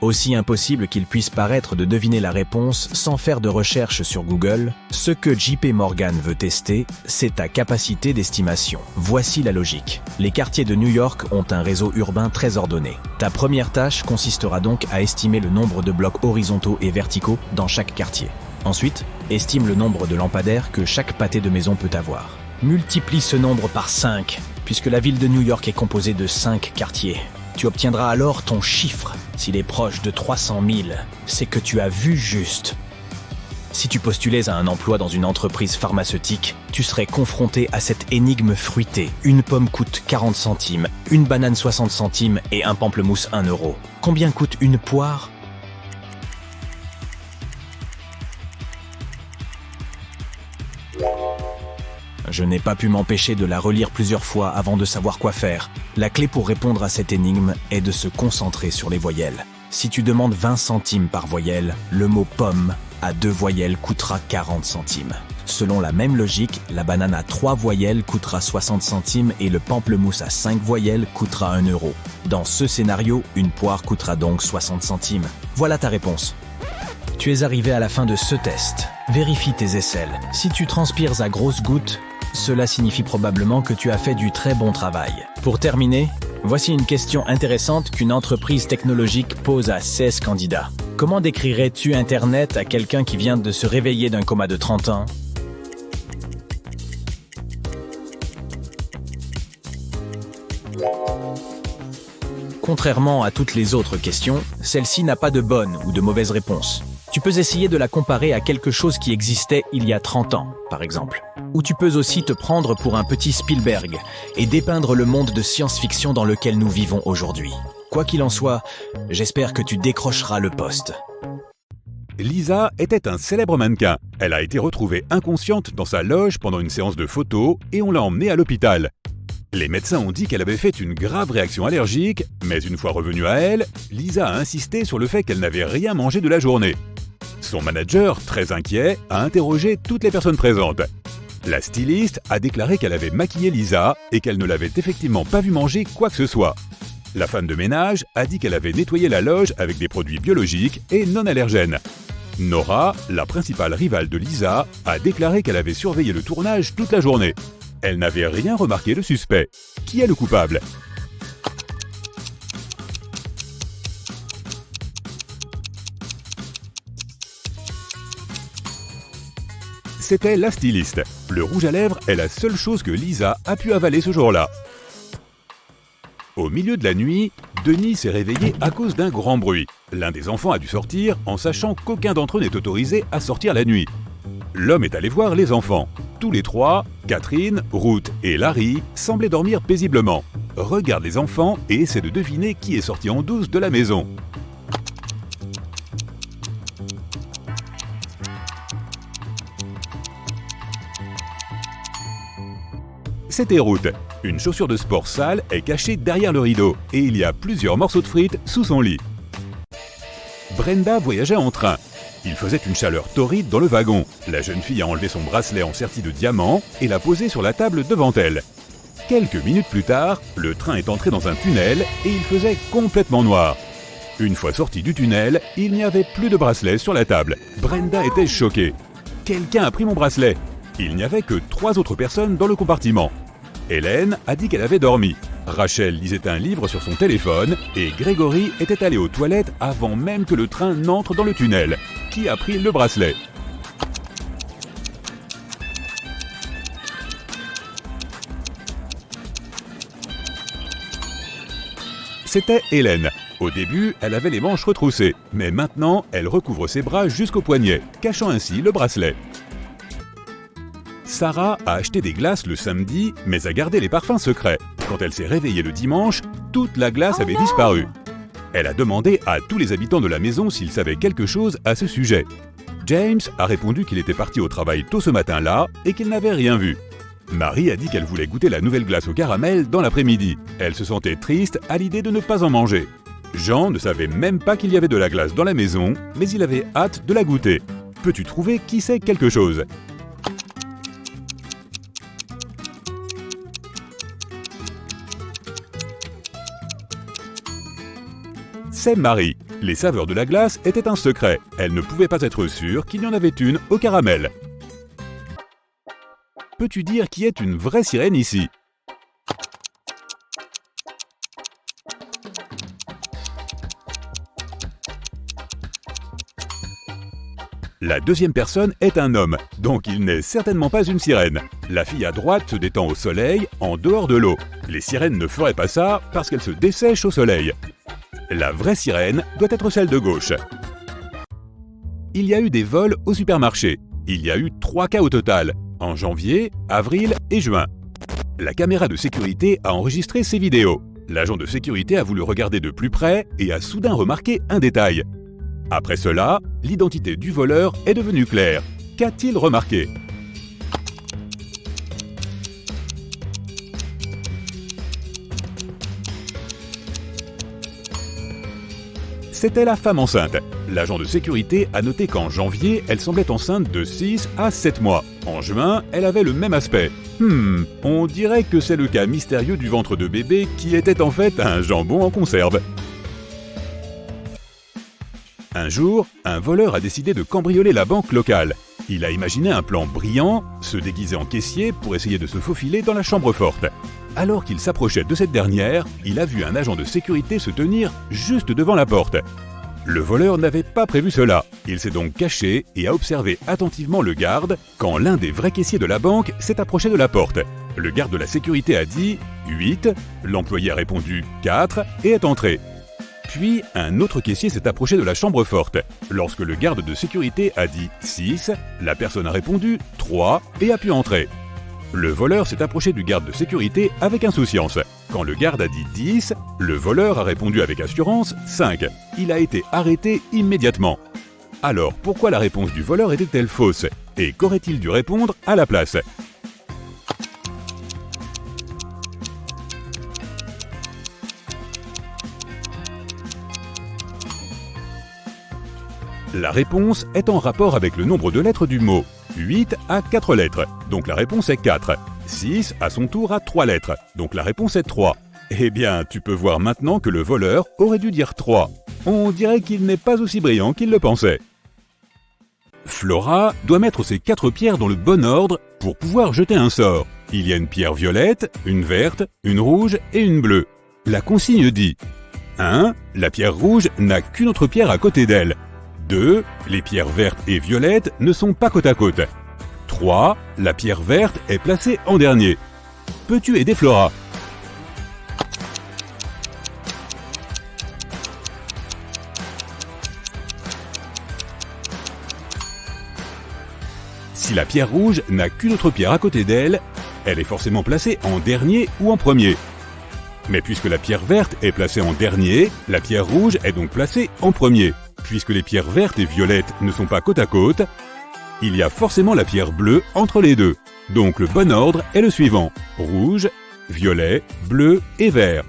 Aussi impossible qu'il puisse paraître de deviner la réponse sans faire de recherche sur Google, ce que JP Morgan veut tester, c'est ta capacité d'estimation. Voici la logique. Les quartiers de New York ont un réseau urbain très ordonné. Ta première tâche consistera donc à estimer le nombre de blocs horizontaux et verticaux dans chaque quartier. Ensuite, estime le nombre de lampadaires que chaque pâté de maison peut avoir. Multiplie ce nombre par 5, puisque la ville de New York est composée de 5 quartiers. Tu obtiendras alors ton chiffre. S'il est proche de 300 000, c'est que tu as vu juste. Si tu postulais à un emploi dans une entreprise pharmaceutique, tu serais confronté à cette énigme fruitée. Une pomme coûte 40 centimes, une banane 60 centimes et un pamplemousse 1 euro. Combien coûte une poire ? Je n'ai pas pu m'empêcher de la relire plusieurs fois avant de savoir quoi faire. La clé pour répondre à cette énigme est de se concentrer sur les voyelles. Si tu demandes 20 centimes par voyelle, le mot « pomme » à 2 voyelles coûtera 40 centimes. Selon la même logique, la banane à 3 voyelles coûtera 60 centimes et le pamplemousse à 5 voyelles coûtera 1 euro. Dans ce scénario, une poire coûtera donc 60 centimes. Voilà ta réponse. Tu es arrivé à la fin de ce test. Vérifie tes aisselles. Si tu transpires à grosses gouttes, cela signifie probablement que tu as fait du très bon travail. Pour terminer, voici une question intéressante qu'une entreprise technologique pose à 16 candidats. Comment décrirais-tu Internet à quelqu'un qui vient de se réveiller d'un coma de 30 ans ? Contrairement à toutes les autres questions, celle-ci n'a pas de bonne ou de mauvaise réponse. Tu peux essayer de la comparer à quelque chose qui existait il y a 30 ans, par exemple. Ou tu peux aussi te prendre pour un petit Spielberg et dépeindre le monde de science-fiction dans lequel nous vivons aujourd'hui. Quoi qu'il en soit, j'espère que tu décrocheras le poste. Lisa était un célèbre mannequin. Elle a été retrouvée inconsciente dans sa loge pendant une séance de photos et on l'a emmenée à l'hôpital. Les médecins ont dit qu'elle avait fait une grave réaction allergique, mais une fois revenue à elle, Lisa a insisté sur le fait qu'elle n'avait rien mangé de la journée. Son manager, très inquiet, a interrogé toutes les personnes présentes. La styliste a déclaré qu'elle avait maquillé Lisa et qu'elle ne l'avait effectivement pas vue manger quoi que ce soit. La femme de ménage a dit qu'elle avait nettoyé la loge avec des produits biologiques et non allergènes. Nora, la principale rivale de Lisa, a déclaré qu'elle avait surveillé le tournage toute la journée. Elle n'avait rien remarqué de suspect. Qui est le coupable ? C'était la styliste. Le rouge à lèvres est la seule chose que Lisa a pu avaler ce jour-là. Au milieu de la nuit, Denis s'est réveillé à cause d'un grand bruit. L'un des enfants a dû sortir en sachant qu'aucun d'entre eux n'est autorisé à sortir la nuit. L'homme est allé voir les enfants. Tous les trois, Catherine, Ruth et Larry, semblaient dormir paisiblement. Regarde les enfants et essaie de deviner qui est sorti en douce de la maison. C'était Ruth. Une chaussure de sport sale est cachée derrière le rideau et il y a plusieurs morceaux de frites sous son lit. Brenda voyageait en train. Il faisait une chaleur torride dans le wagon. La jeune fille a enlevé son bracelet en serti de diamant et l'a posé sur la table devant elle. Quelques minutes plus tard, le train est entré dans un tunnel et il faisait complètement noir. Une fois sorti du tunnel, il n'y avait plus de bracelet sur la table. Brenda était choquée. Quelqu'un a pris mon bracelet. Il n'y avait que 3 autres personnes dans le compartiment. Hélène a dit qu'elle avait dormi. Rachel lisait un livre sur son téléphone et Grégory était allé aux toilettes avant même que le train n'entre dans le tunnel. Qui a pris le bracelet ? C'était Hélène. Au début, elle avait les manches retroussées, mais maintenant, elle recouvre ses bras jusqu'aux poignets, cachant ainsi le bracelet. Sarah a acheté des glaces le samedi, mais a gardé les parfums secrets. Quand elle s'est réveillée le dimanche, toute la glace avait disparu. Elle a demandé à tous les habitants de la maison s'ils savaient quelque chose à ce sujet. James a répondu qu'il était parti au travail tôt ce matin-là et qu'il n'avait rien vu. Marie a dit qu'elle voulait goûter la nouvelle glace au caramel dans l'après-midi. Elle se sentait triste à l'idée de ne pas en manger. Jean ne savait même pas qu'il y avait de la glace dans la maison, mais il avait hâte de la goûter. Peux-tu trouver qui sait quelque chose ? C'est Marie. Les saveurs de la glace étaient un secret. Elle ne pouvait pas être sûre qu'il y en avait une au caramel. Peux-tu dire qui est une vraie sirène ici ? La deuxième personne est un homme, donc il n'est certainement pas une sirène. La fille à droite se détend au soleil, en dehors de l'eau. Les sirènes ne feraient pas ça parce qu'elles se dessèchent au soleil. La vraie sirène doit être celle de gauche. Il y a eu des vols au supermarché. Il y a eu 3 cas au total, en janvier, avril et juin. La caméra de sécurité a enregistré ces vidéos. L'agent de sécurité a voulu regarder de plus près et a soudain remarqué un détail. Après cela, l'identité du voleur est devenue claire. Qu'a-t-il remarqué ? C'était la femme enceinte. L'agent de sécurité a noté qu'en janvier, elle semblait enceinte de 6 à 7 mois. En juin, elle avait le même aspect. On dirait que c'est le cas mystérieux du ventre de bébé qui était en fait un jambon en conserve. Un jour, un voleur a décidé de cambrioler la banque locale. Il a imaginé un plan brillant, se déguiser en caissier pour essayer de se faufiler dans la chambre forte. Alors qu'il s'approchait de cette dernière, il a vu un agent de sécurité se tenir juste devant la porte. Le voleur n'avait pas prévu cela. Il s'est donc caché et a observé attentivement le garde quand l'un des vrais caissiers de la banque s'est approché de la porte. Le garde de la sécurité a dit « 8 », l'employé a répondu « 4 » et est entré. Puis, un autre caissier s'est approché de la chambre forte. Lorsque le garde de sécurité a dit « 6 », la personne a répondu « 3 » et a pu entrer. Le voleur s'est approché du garde de sécurité avec insouciance. Quand le garde a dit 10, le voleur a répondu avec assurance 5. Il a été arrêté immédiatement. Alors pourquoi la réponse du voleur était-elle fausse? Et qu'aurait-il dû répondre à la place? La réponse est en rapport avec le nombre de lettres du mot. 8 a 4 lettres, donc la réponse est 4. 6 à son tour a 3 lettres, donc la réponse est 3. Eh bien, tu peux voir maintenant que le voleur aurait dû dire 3. On dirait qu'il n'est pas aussi brillant qu'il le pensait. Flora doit mettre ses 4 pierres dans le bon ordre pour pouvoir jeter un sort. Il y a une pierre violette, une verte, une rouge et une bleue. La consigne dit 1. La pierre rouge n'a qu'une autre pierre à côté d'elle. 2. Les pierres vertes et violettes ne sont pas côte à côte. 3. La pierre verte est placée en dernier. Peux-tu aider Flora? Si la pierre rouge n'a qu'une autre pierre à côté d'elle, elle est forcément placée en dernier ou en premier. Mais puisque la pierre verte est placée en dernier, la pierre rouge est donc placée en premier. Puisque les pierres vertes et violettes ne sont pas côte à côte, il y a forcément la pierre bleue entre les deux. Donc le bon ordre est le suivant: rouge, violet, bleu et vert.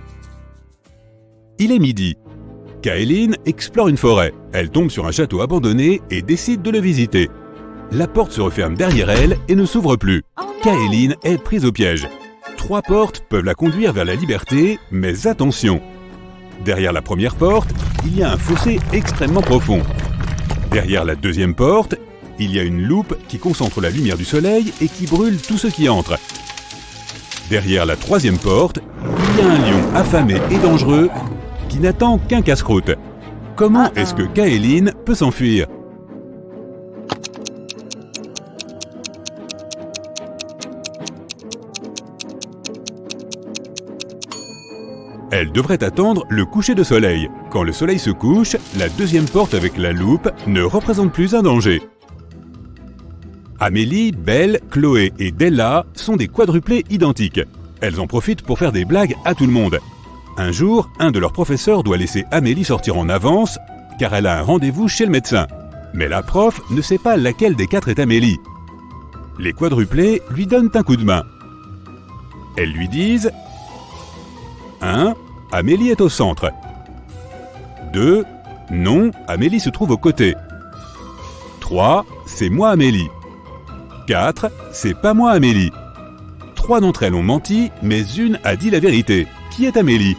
Il est midi. Kaeline explore une forêt. Elle tombe sur un château abandonné et décide de le visiter. La porte se referme derrière elle et ne s'ouvre plus. Kaeline est prise au piège. 3 portes peuvent la conduire vers la liberté, mais attention! Derrière la première porte, il y a un fossé extrêmement profond. Derrière la deuxième porte, il y a une loupe qui concentre la lumière du soleil et qui brûle tout ce qui entre. Derrière la troisième porte, il y a un lion affamé et dangereux qui n'attend qu'un casse-croûte. Comment est-ce que Kaeline peut s'enfuir? Elle devrait attendre le coucher de soleil. Quand le soleil se couche, la deuxième porte avec la loupe ne représente plus un danger. Amélie, Belle, Chloé et Della sont des quadruplés identiques. Elles en profitent pour faire des blagues à tout le monde. Un jour, un de leurs professeurs doit laisser Amélie sortir en avance car elle a un rendez-vous chez le médecin. Mais la prof ne sait pas laquelle des 4 est Amélie. Les quadruplés lui donnent un coup de main. Elles lui disent 1. Amélie est au centre. 2. Non, Amélie se trouve aux côtés. 3. C'est moi Amélie. 4. C'est pas moi Amélie. 3 d'entre elles ont menti, mais une a dit la vérité. Qui est Amélie?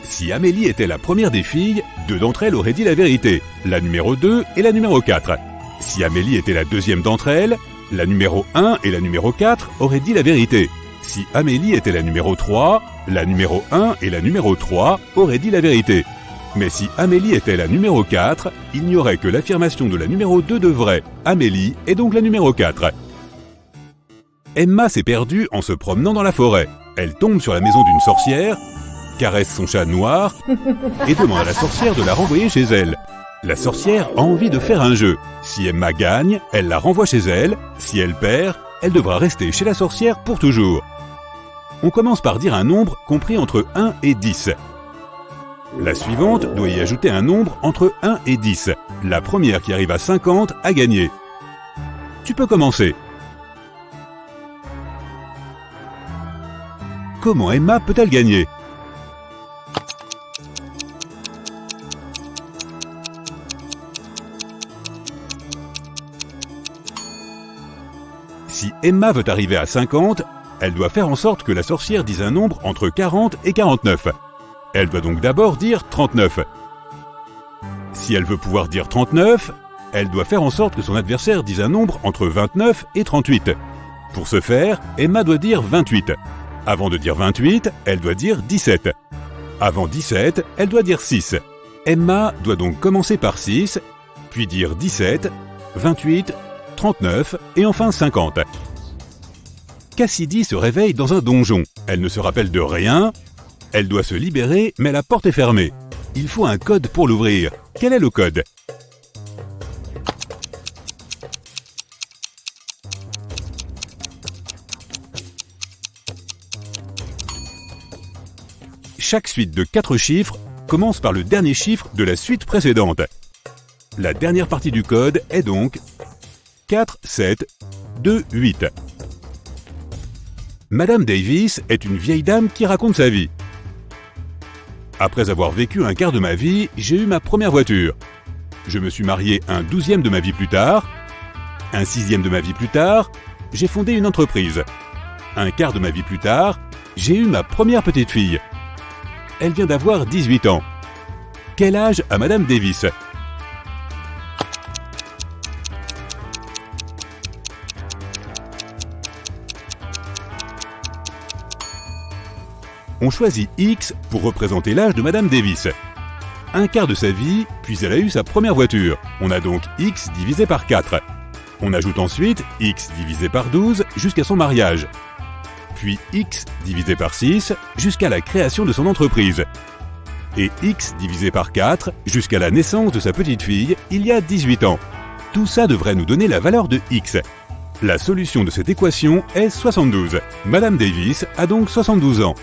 Si Amélie était la première des filles, 2 d'entre elles auraient dit la vérité, la numéro 2 et la numéro 4. Si Amélie était la deuxième d'entre elles, la numéro 1 et la numéro 4 auraient dit la vérité. Si Amélie était la numéro 3, la numéro 1 et la numéro 3 auraient dit la vérité. Mais si Amélie était la numéro 4, il n'y aurait que l'affirmation de la numéro 2 de vrai. Amélie est donc la numéro 4. Emma s'est perdue en se promenant dans la forêt. Elle tombe sur la maison d'une sorcière, caresse son chat noir et demande à la sorcière de la renvoyer chez elle. La sorcière a envie de faire un jeu. Si Emma gagne, elle la renvoie chez elle. Si elle perd, elle devra rester chez la sorcière pour toujours. On commence par dire un nombre compris entre 1 et 10. La suivante doit y ajouter un nombre entre 1 et 10. La première qui arrive à 50 a gagné. Tu peux commencer. Comment Emma peut-elle gagner? Si Emma veut arriver à 50, elle doit faire en sorte que la sorcière dise un nombre entre 40 et 49. Elle doit donc d'abord dire 39. Si elle veut pouvoir dire 39, elle doit faire en sorte que son adversaire dise un nombre entre 29 et 38. Pour ce faire, Emma doit dire 28. Avant de dire 28, elle doit dire 17. Avant 17, elle doit dire 6. Emma doit donc commencer par 6, puis dire 17, 28, 39 et enfin 50. Cassidy se réveille dans un donjon. Elle ne se rappelle de rien. Elle doit se libérer, mais la porte est fermée. Il faut un code pour l'ouvrir. Quel est le code? Chaque suite de 4 chiffres commence par le dernier chiffre de la suite précédente. La dernière partie du code est donc 4, 7, 2, 8. Madame Davis est une vieille dame qui raconte sa vie. Après avoir vécu un quart de ma vie, j'ai eu ma première voiture. Je me suis marié un 12e de ma vie plus tard. Un 6e de ma vie plus tard, j'ai fondé une entreprise. Un quart de ma vie plus tard, j'ai eu ma première petite fille. Elle vient d'avoir 18 ans. Quel âge a Madame Davis ? On choisit X pour représenter l'âge de Madame Davis. Un quart de sa vie, puis elle a eu sa première voiture. On a donc X divisé par 4. On ajoute ensuite X divisé par 12 jusqu'à son mariage. Puis X divisé par 6 jusqu'à la création de son entreprise. Et X divisé par 4 jusqu'à la naissance de sa petite fille il y a 18 ans. Tout ça devrait nous donner la valeur de X. La solution de cette équation est 72. Madame Davis a donc 72 ans.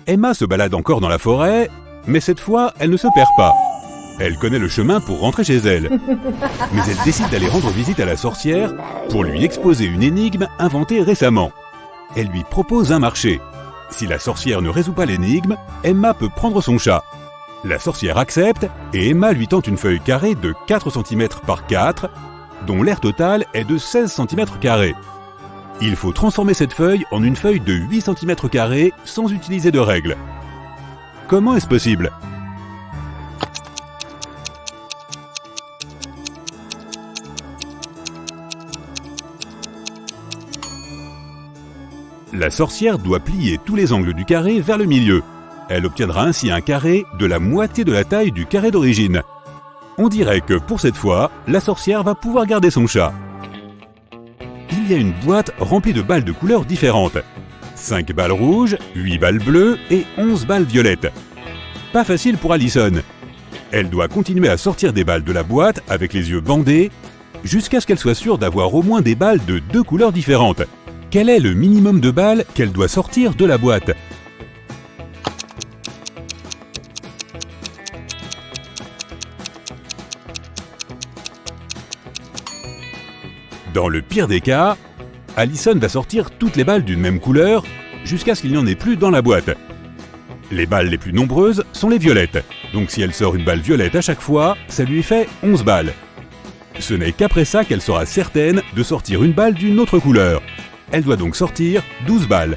Emma se balade encore dans la forêt, mais cette fois, elle ne se perd pas. Elle connaît le chemin pour rentrer chez elle. Mais elle décide d'aller rendre visite à la sorcière pour lui exposer une énigme inventée récemment. Elle lui propose un marché. Si la sorcière ne résout pas l'énigme, Emma peut prendre son chat. La sorcière accepte et Emma lui tend une feuille carrée de 4 cm par 4, dont l'aire totale est de 16 cm². Il faut transformer cette feuille en une feuille de 8 cm² sans utiliser de règles. Comment est-ce possible ? La sorcière doit plier tous les angles du carré vers le milieu. Elle obtiendra ainsi un carré de la moitié de la taille du carré d'origine. On dirait que pour cette fois, la sorcière va pouvoir garder son chat. Il y a une boîte remplie de balles de couleurs différentes. 5 balles rouges, 8 balles bleues et 11 balles violettes. Pas facile pour Allison. Elle doit continuer à sortir des balles de la boîte avec les yeux bandés jusqu'à ce qu'elle soit sûre d'avoir au moins des balles de 2 couleurs différentes. Quel est le minimum de balles qu'elle doit sortir de la boîte ? Dans le pire des cas, Allison va sortir toutes les balles d'une même couleur jusqu'à ce qu'il n'y en ait plus dans la boîte. Les balles les plus nombreuses sont les violettes, donc si elle sort une balle violette à chaque fois, ça lui fait 11 balles. Ce n'est qu'après ça qu'elle sera certaine de sortir une balle d'une autre couleur. Elle doit donc sortir 12 balles.